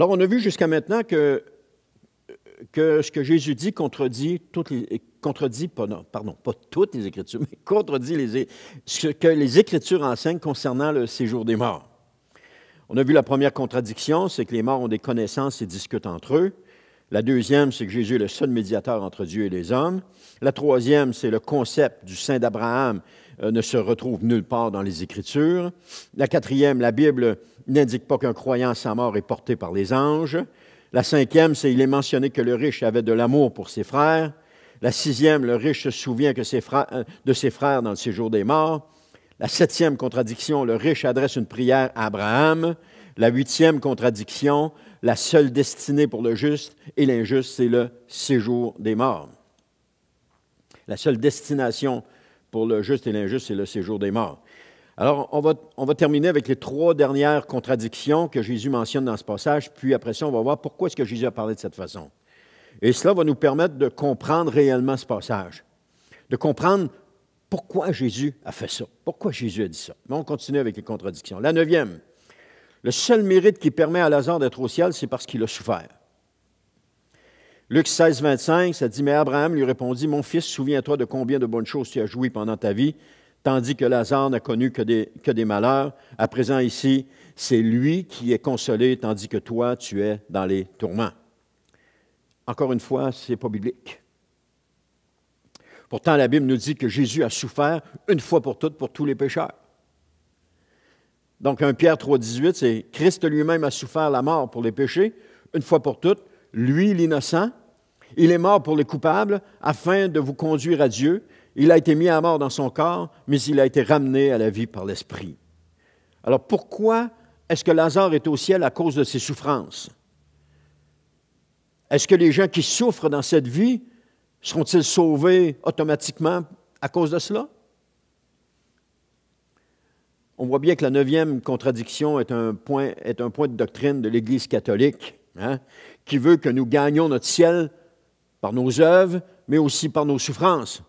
Alors, on a vu jusqu'à maintenant que ce que Jésus dit contredit pas toutes les Écritures, mais contredit ce que les Écritures enseignent concernant le séjour des morts. On a vu la première contradiction, c'est que les morts ont des connaissances et discutent entre eux. La deuxième, c'est que Jésus est le seul médiateur entre Dieu et les hommes. La troisième, c'est le concept du saint d'Abraham ne se retrouve nulle part dans les Écritures. La quatrième, la Bible n'indique pas qu'un croyant sans mort est porté par les anges. La cinquième, c'est qu'il est mentionné que le riche avait de l'amour pour ses frères. La sixième, le riche se souvient de ses frères dans le séjour des morts. La septième contradiction, le riche adresse une prière à Abraham. La huitième contradiction, la seule destinée pour le juste et l'injuste, c'est le séjour des morts. La seule destination pour le juste et l'injuste, c'est le séjour des morts. Alors, on va terminer avec les trois dernières contradictions que Jésus mentionne dans ce passage, puis après ça, on va voir pourquoi est-ce que Jésus a parlé de cette façon. Et cela va nous permettre de comprendre réellement ce passage, de comprendre pourquoi Jésus a fait ça, pourquoi Jésus a dit ça. Mais on continue avec les contradictions. La neuvième, le seul mérite qui permet à Lazare d'être au ciel, c'est parce qu'il a souffert. Luc 16, 25, ça dit « Mais Abraham lui répondit, « Mon fils, souviens-toi de combien de bonnes choses tu as joui pendant ta vie, tandis que Lazare n'a connu que des malheurs. À présent ici, c'est lui qui est consolé, tandis que toi, tu es dans les tourments. » Encore une fois, ce n'est pas biblique. Pourtant, la Bible nous dit que Jésus a souffert une fois pour toutes pour tous les pécheurs. Donc, 1 Pierre 3, 18, c'est « Christ lui-même a souffert la mort pour les péchés, une fois pour toutes, lui l'innocent. Il est mort pour les coupables, afin de vous conduire à Dieu. Il a été mis à mort dans son corps, mais il a été ramené à la vie par l'Esprit. » Alors, pourquoi est-ce que Lazare est au ciel à cause de ses souffrances? Est-ce que les gens qui souffrent dans cette vie seront-ils sauvés automatiquement à cause de cela? On voit bien que la neuvième contradiction est un point de doctrine de l'Église catholique, qui veut que nous gagnions notre ciel par nos œuvres, mais aussi par nos souffrances.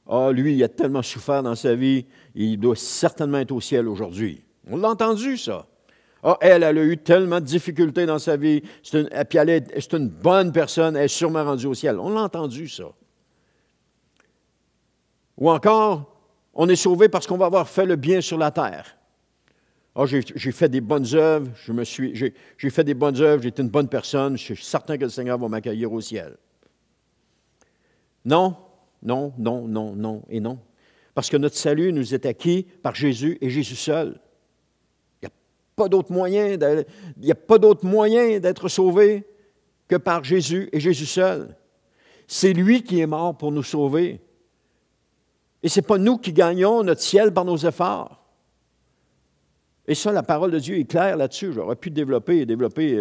Ah, lui, il a tellement souffert dans sa vie, il doit certainement être au ciel aujourd'hui. On l'a entendu, ça. Ah, elle a eu tellement de difficultés dans sa vie, c'est une bonne personne, elle est sûrement rendue au ciel. On l'a entendu, ça. Ou encore, on est sauvé parce qu'on va avoir fait le bien sur la terre. Ah, j'ai fait des bonnes œuvres, j'ai fait des bonnes œuvres, j'ai été une bonne personne, je suis certain que le Seigneur va m'accueillir au ciel. Non, non, non, non, non et non. Parce que notre salut nous est acquis par Jésus et Jésus seul. Il n'y a pas d'autre moyen d'être sauvé que par Jésus et Jésus seul. C'est lui qui est mort pour nous sauver. Et ce n'est pas nous qui gagnons notre ciel par nos efforts. Et ça, la parole de Dieu est claire là-dessus. J'aurais pu développer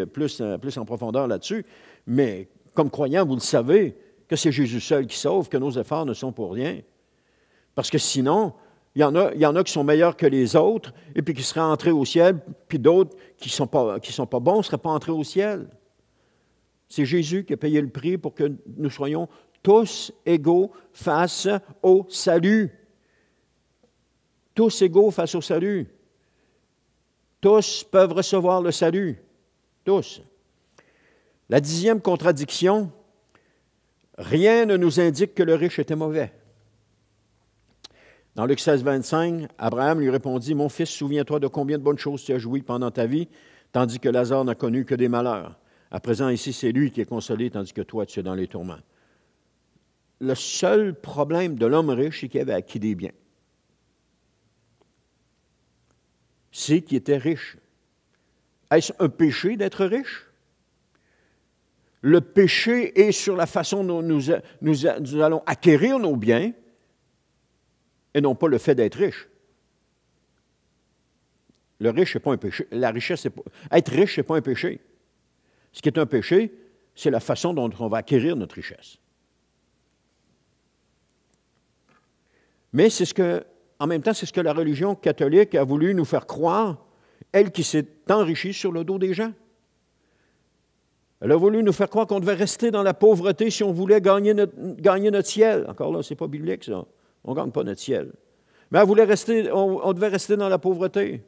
plus en profondeur là-dessus, mais comme croyant, vous le savez, que c'est Jésus seul qui sauve, que nos efforts ne sont pour rien. Parce que sinon, il y en a qui sont meilleurs que les autres, et puis qui seraient entrés au ciel, puis d'autres qui ne sont pas bons ne seraient pas entrés au ciel. C'est Jésus qui a payé le prix pour que nous soyons tous égaux face au salut. Tous égaux face au salut. Tous peuvent recevoir le salut. Tous. La 10e contradiction, rien ne nous indique que le riche était mauvais. Dans Luc 16, 25, Abraham lui répondit, « Mon fils, souviens-toi de combien de bonnes choses tu as joui pendant ta vie, tandis que Lazare n'a connu que des malheurs. À présent, ici, c'est lui qui est consolé, tandis que toi, tu es dans les tourments. » Le seul problème de l'homme riche, c'est qu'il avait acquis des biens. C'est qu'il était riche. Est-ce un péché d'être riche? Le péché est sur la façon dont nous allons acquérir nos biens et non pas le fait d'être riche. Le riche, ce n'est pas un péché. La richesse, être riche, ce n'est pas un péché. Ce qui est un péché, c'est la façon dont on va acquérir notre richesse. Mais en même temps, c'est ce que la religion catholique a voulu nous faire croire, elle qui s'est enrichie sur le dos des gens. Elle a voulu nous faire croire qu'on devait rester dans la pauvreté si on voulait gagner notre ciel. Encore là, ce n'est pas biblique, ça. On ne gagne pas notre ciel. Mais on devait rester dans la pauvreté.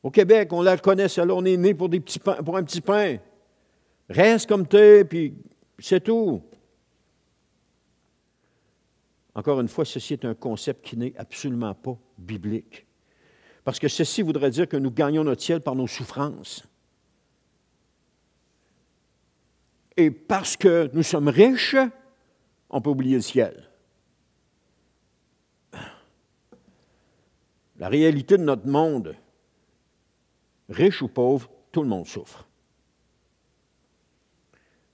Au Québec, on la connaît, celle-là, on est né pour, pour un petit pain. Reste comme t'es, puis c'est tout. Encore une fois, ceci est un concept qui n'est absolument pas biblique. Parce que ceci voudrait dire que nous gagnons notre ciel par nos souffrances. Et parce que nous sommes riches, on peut oublier le ciel. La réalité de notre monde, riche ou pauvre, tout le monde souffre.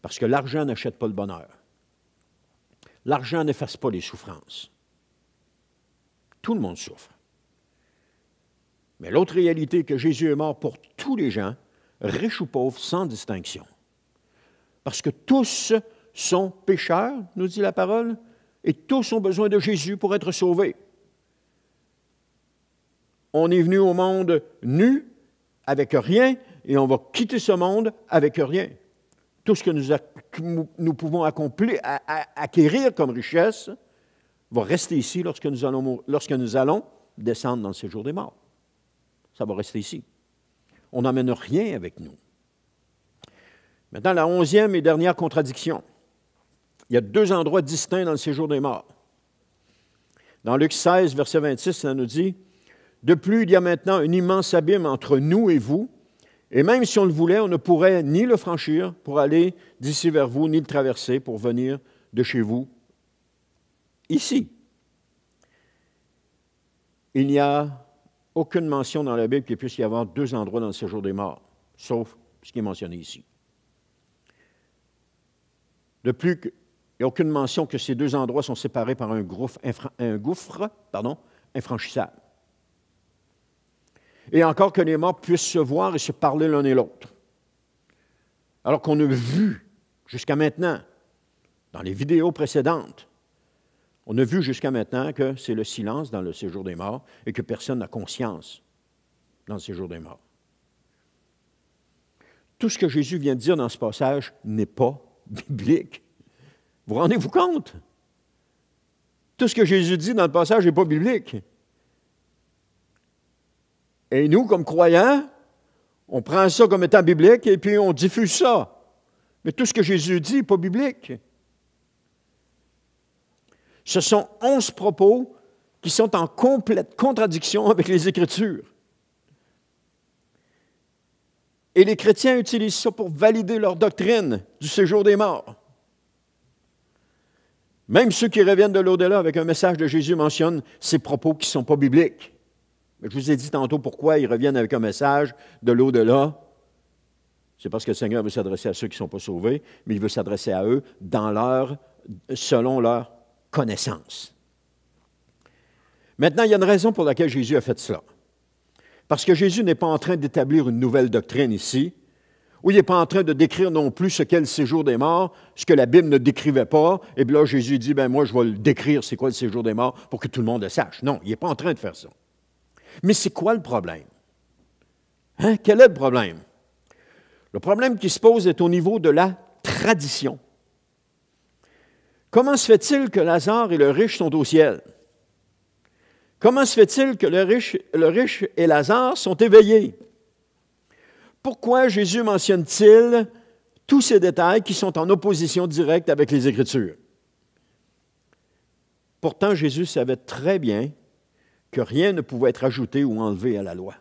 Parce que l'argent n'achète pas le bonheur. L'argent n'efface pas les souffrances. Tout le monde souffre. Mais l'autre réalité est que Jésus est mort pour tous les gens, riches ou pauvres, sans distinction. Parce que tous sont pécheurs, nous dit la parole, et tous ont besoin de Jésus pour être sauvés. On est venu au monde nu, avec rien, et on va quitter ce monde avec rien. Tout ce que nous pouvons acquérir comme richesse va rester ici lorsque nous allons descendre dans le séjour des morts. Ça va rester ici. On n'emmène rien avec nous. Maintenant, la 11e et dernière contradiction. Il y a 2 endroits distincts dans le séjour des morts. Dans Luc 16, verset 26, ça nous dit « De plus, il y a maintenant un immense abîme entre nous et vous, et même si on le voulait, on ne pourrait ni le franchir pour aller d'ici vers vous, ni le traverser pour venir de chez vous ici. » Il n'y a aucune mention dans la Bible qu'il puisse y avoir 2 endroits dans le séjour des morts, sauf ce qui est mentionné ici. De plus, il n'y a aucune mention que ces 2 endroits sont séparés par un gouffre infranchissable. Et encore que les morts puissent se voir et se parler l'un et l'autre. Alors qu'on a vu jusqu'à maintenant, dans les vidéos précédentes, on a vu jusqu'à maintenant que c'est le silence dans le séjour des morts et que personne n'a conscience dans le séjour des morts. Tout ce que Jésus vient de dire dans ce passage n'est pas biblique. Vous rendez-vous compte? Tout ce que Jésus dit dans le passage n'est pas biblique. Et nous, comme croyants, on prend ça comme étant biblique et puis on diffuse ça. Mais tout ce que Jésus dit n'est pas biblique. Ce sont 11 propos qui sont en complète contradiction avec les Écritures. Et les chrétiens utilisent ça pour valider leur doctrine du séjour des morts. Même ceux qui reviennent de l'au-delà avec un message de Jésus mentionnent ces propos qui ne sont pas bibliques. Mais je vous ai dit tantôt pourquoi ils reviennent avec un message de l'au-delà. C'est parce que le Seigneur veut s'adresser à ceux qui ne sont pas sauvés, mais il veut s'adresser à eux selon leur connaissance. Maintenant, il y a une raison pour laquelle Jésus a fait cela. Parce que Jésus n'est pas en train d'établir une nouvelle doctrine ici, ou il n'est pas en train de décrire non plus ce qu'est le séjour des morts, ce que la Bible ne décrivait pas, et puis là, Jésus dit, moi, je vais le décrire, c'est quoi le séjour des morts, pour que tout le monde le sache. Non, il n'est pas en train de faire ça. Mais c'est quoi le problème? Quel est le problème? Le problème qui se pose est au niveau de la tradition. Comment se fait-il que Lazare et le riche sont au ciel? Comment se fait-il que le riche et Lazare sont éveillés? Pourquoi Jésus mentionne-t-il tous ces détails qui sont en opposition directe avec les Écritures? Pourtant, Jésus savait très bien que rien ne pouvait être ajouté ou enlevé à la loi.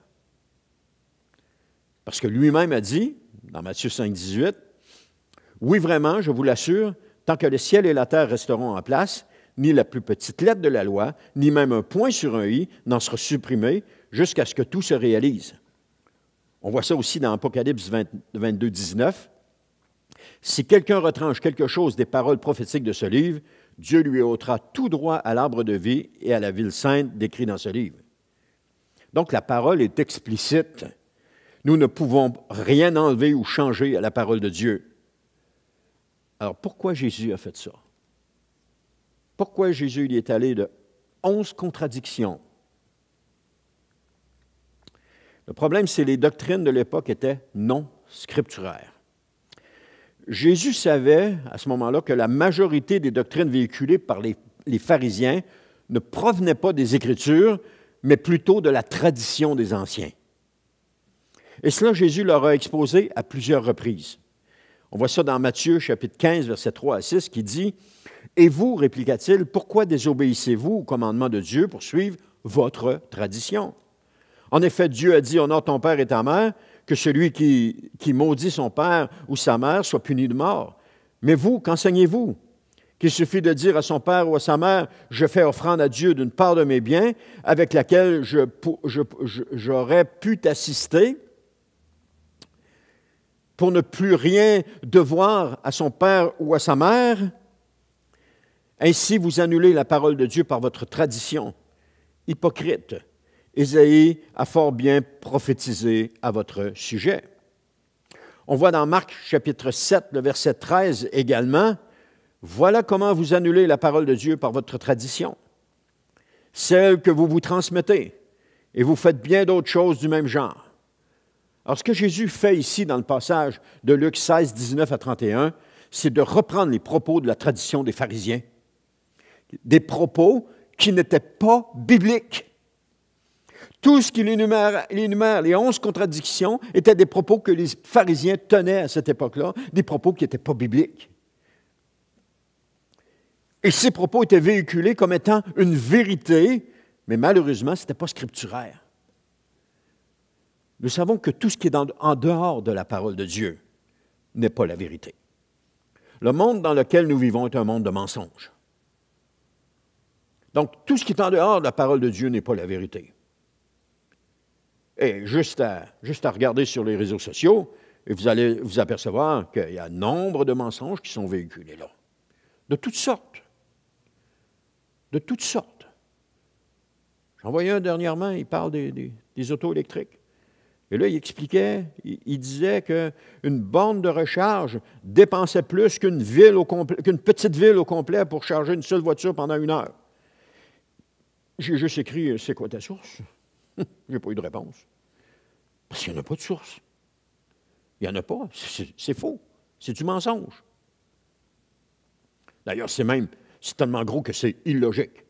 Parce que lui-même a dit, dans Matthieu 5, 18, « Oui, vraiment, je vous l'assure, tant que le ciel et la terre resteront en place, ni la plus petite lettre de la loi, ni même un point sur un i n'en sera supprimé jusqu'à ce que tout se réalise. » On voit ça aussi dans Apocalypse 22, 19. « Si quelqu'un retranche quelque chose des paroles prophétiques de ce livre, Dieu lui ôtera tout droit à l'arbre de vie et à la ville sainte décrit dans ce livre. » Donc, la parole est explicite. Nous ne pouvons rien enlever ou changer à la parole de Dieu. Alors, pourquoi Jésus a fait ça? Pourquoi Jésus y est allé de 11 contradictions? Le problème, c'est que les doctrines de l'époque étaient non scripturaires. Jésus savait, à ce moment-là, que la majorité des doctrines véhiculées par les pharisiens ne provenaient pas des Écritures, mais plutôt de la tradition des anciens. Et cela, Jésus leur a exposé à plusieurs reprises. On voit ça dans Matthieu, chapitre 15, versets 3 à 6, qui dit « Et vous, répliqua-t-il, pourquoi désobéissez-vous au commandement de Dieu pour suivre votre tradition? En effet, Dieu a dit, honore ton père et ta mère, que celui qui maudit son père ou sa mère soit puni de mort. Mais vous, qu'enseignez-vous? Qu'il suffit de dire à son père ou à sa mère, je fais offrande à Dieu d'une part de mes biens, avec laquelle j'aurais pu t'assister, pour ne plus rien devoir à son père ou à sa mère. Ainsi, vous annulez la parole de Dieu par votre tradition. Hypocrite, Ésaïe a fort bien prophétisé à votre sujet. On voit dans Marc chapitre 7, le verset 13 également, « Voilà comment vous annulez la parole de Dieu par votre tradition, celle que vous vous transmettez, et vous faites bien d'autres choses du même genre. » Alors, ce que Jésus fait ici dans le passage de Luc 16, 19 à 31, c'est de reprendre les propos de la tradition des pharisiens, des propos qui n'étaient pas bibliques. Tout ce qu'il énumère, les 11 contradictions, étaient des propos que les pharisiens tenaient à cette époque-là, des propos qui n'étaient pas bibliques. Et ces propos étaient véhiculés comme étant une vérité, mais malheureusement, ce n'était pas scripturaire. Nous savons que tout ce qui est en dehors de la parole de Dieu n'est pas la vérité. Le monde dans lequel nous vivons est un monde de mensonges. Donc, tout ce qui est en dehors de la parole de Dieu n'est pas la vérité. Et juste à regarder sur les réseaux sociaux, et vous allez vous apercevoir qu'il y a nombre de mensonges qui sont véhiculés là. De toutes sortes. De toutes sortes. J'en voyais un dernièrement, il parle des autos électriques. Et là, il expliquait, il disait qu'une borne de recharge dépensait plus qu'une petite ville au complet pour charger une seule voiture pendant 1 heure. J'ai juste écrit, c'est quoi ta source? Je n'ai pas eu de réponse. Parce qu'il n'y en a pas de source. Il n'y en a pas. C'est faux. C'est du mensonge. D'ailleurs, c'est tellement gros que c'est illogique.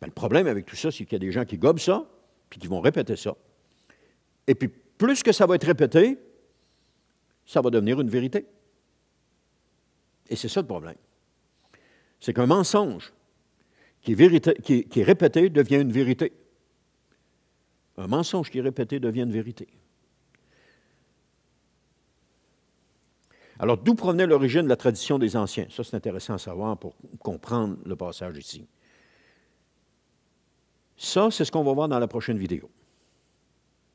Mais le problème avec tout ça, c'est qu'il y a des gens qui gobent ça, puis qui vont répéter ça. Et puis, plus que ça va être répété, ça va devenir une vérité. Et c'est ça le problème. C'est qu'un mensonge qui est répété devient une vérité. Un mensonge qui est répété devient une vérité. Alors, d'où provenait l'origine de la tradition des anciens? Ça, c'est intéressant à savoir pour comprendre le passage ici. Ça, c'est ce qu'on va voir dans la prochaine vidéo.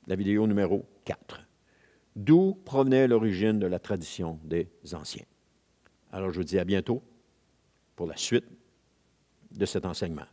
La vidéo numéro 4. D'où provenait l'origine de la tradition des anciens? Alors, je vous dis à bientôt pour la suite de cet enseignement.